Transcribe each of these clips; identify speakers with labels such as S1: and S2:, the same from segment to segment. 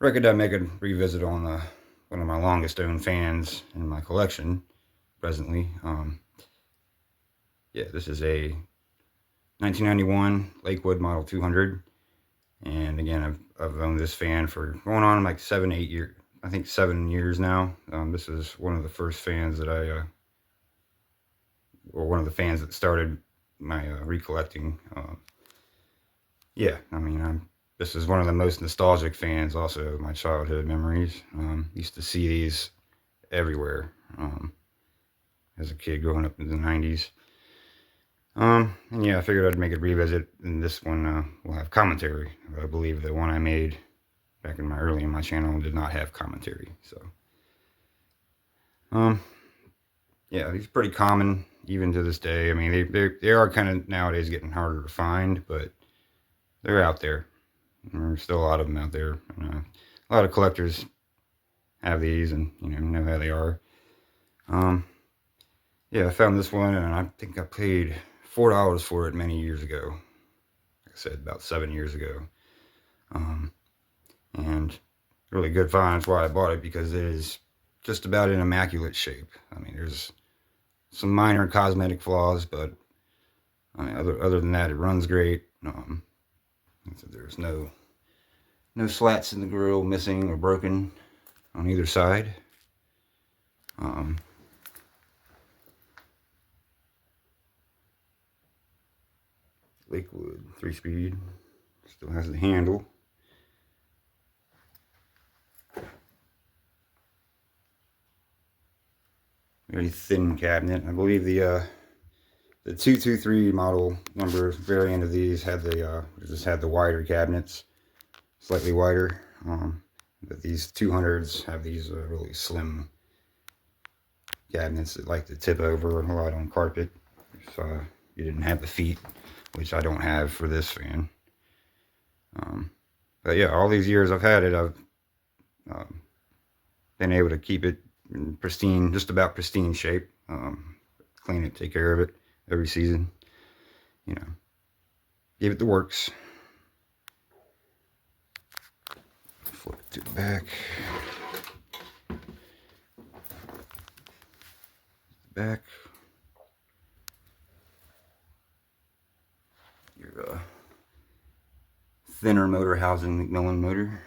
S1: Record I make a revisit on one of my longest owned fans in my collection presently. Yeah, this is a 1991 Lakewood Model 200, and again, I've owned this fan for going on like 7-8 years. I think 7 years now. This is one of the first fans that or one of the fans that started my recollecting. Yeah, I mean, this is one of the most nostalgic fans also of my childhood memories. Used to see these everywhere as a kid growing up in the 90s. And yeah, I figured I'd make a revisit, and this one will have commentary. I believe the one I made back early in my channel did not have commentary. So, yeah, these are pretty common even to this day. I mean, they are kind of nowadays getting harder to find, but they're out there. There's still a lot of them out there. A lot of collectors have these, and you know how they are. Yeah, I found this one, and I think I paid $4 for it many years ago. Like I said, about 7 years ago. And really good find. That's why I bought it, because it is just about in immaculate shape. I mean, there's some minor cosmetic flaws, but I mean, other than that, it runs great. So there's no slats in the grill missing or broken on either side. Lakewood 3-speed, still has the handle. Very thin cabinet. I believe the 223 model number variant of these had just had the wider cabinets, slightly wider. But these 200s have these really slim cabinets that like to tip over a lot on carpet. If you didn't have the feet, which I don't have for this fan. But yeah, all these years I've had it, I've been able to keep it in pristine, just about pristine shape. Clean it, take care of it every season. You know, give it the works. Flip it to the back. Back. Your thinner motor housing, McMillan motor.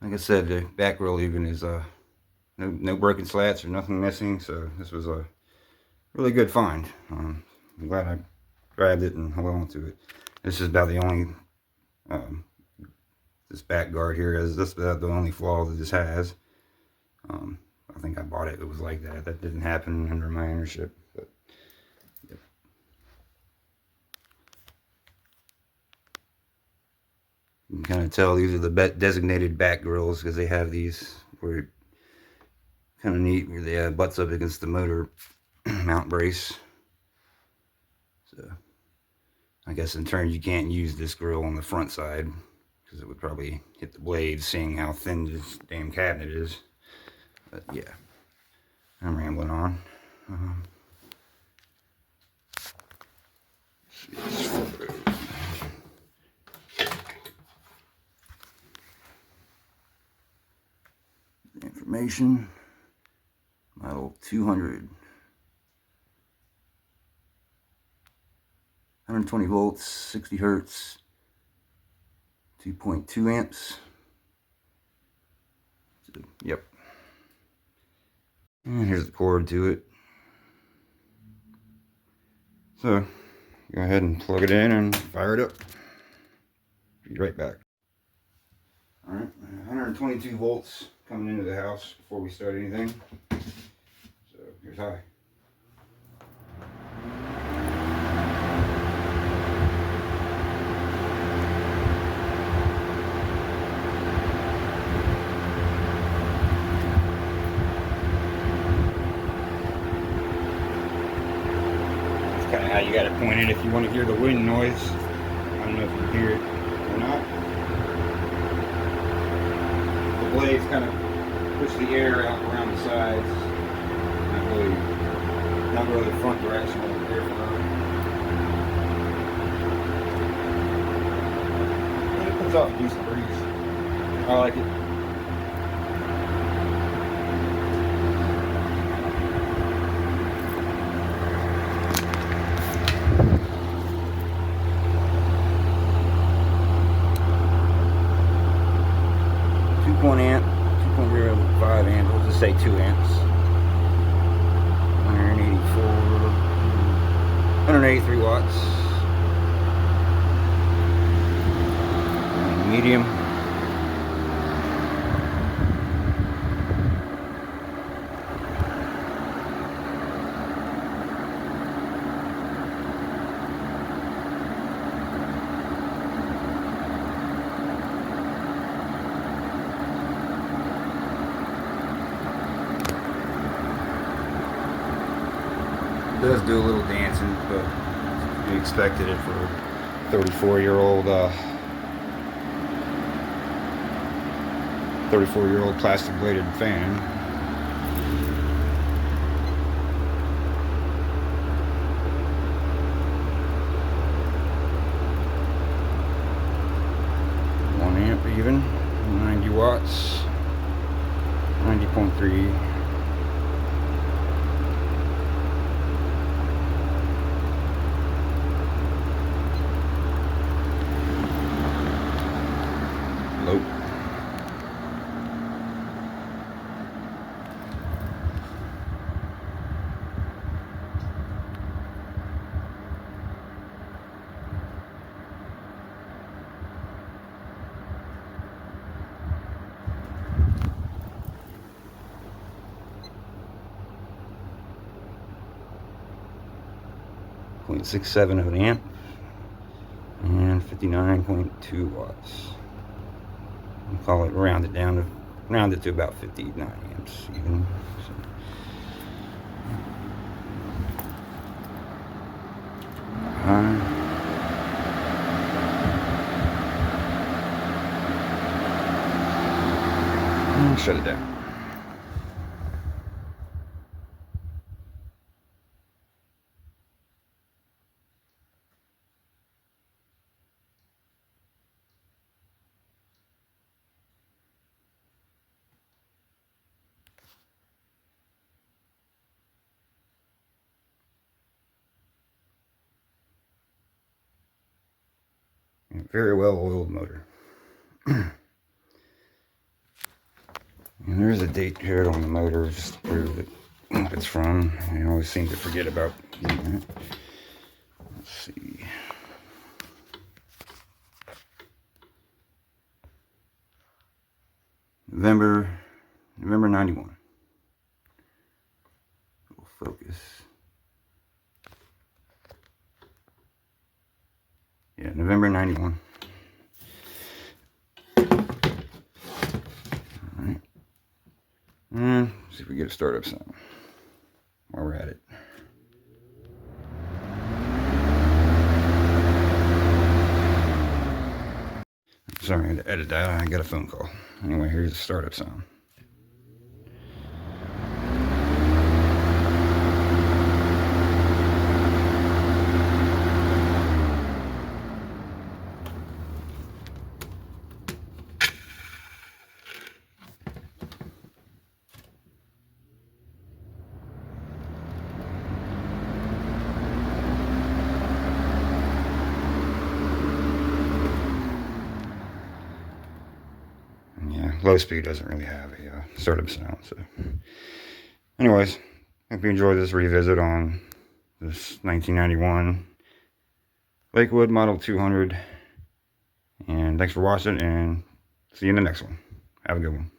S1: Like I said, the back grill even is no broken slats or nothing missing, so this was a really good find. I'm glad I grabbed it and held on to it. This is about the only this back guard here is about the only flaw that this has. I think I bought it was like that. That didn't happen under my ownership. But yep. You can kind of tell these are the designated back grills, because they have these where kind of neat where they butts up against the motor mount brace. So I guess in turn you can't use this grill on the front side, because it would probably hit the blades, seeing how thin this damn cabinet is. But yeah, I'm rambling on. Information, model 200, 120 volts, 60 hertz, 2.2 amps. So, yep. And here's the cord to it. So, go ahead and plug it in and fire it up. Be right back. Alright, 122 volts coming into the house before we start anything. So, here's high. Kind of how you got to point it if you want to hear the wind noise. I don't know if you hear it or not. The blades kind of push the air out around the sides. Not really the front direction of the air flow. It puts off a decent I like it. Amp, 2.05 amp, we'll just say 2 amps. 184, 183 watts. Medium. Does do a little dancing, but we expected it for a 34-year-old plastic bladed fan. Amp even, 90 watts, 90.3. Low. .67 of an amp and 59.2 watts. We'll call it rounded to about 59 amps even. So. And shut it down. Very well oiled motor. And there's a date here on the motor, just to prove what it's from. I always seem to forget about that. Let's see. November 91. We'll focus. Yeah, November 91. Alright. And see if we get a startup sound while we're at it. Sorry, I had to edit that. I got a phone call. Anyway, here's the startup sound. Low speed doesn't really have a startup sound. So anyways, hope you enjoyed this revisit on this 1991 Lakewood Model 200, and thanks for watching, and see you in the next one. Have a good one.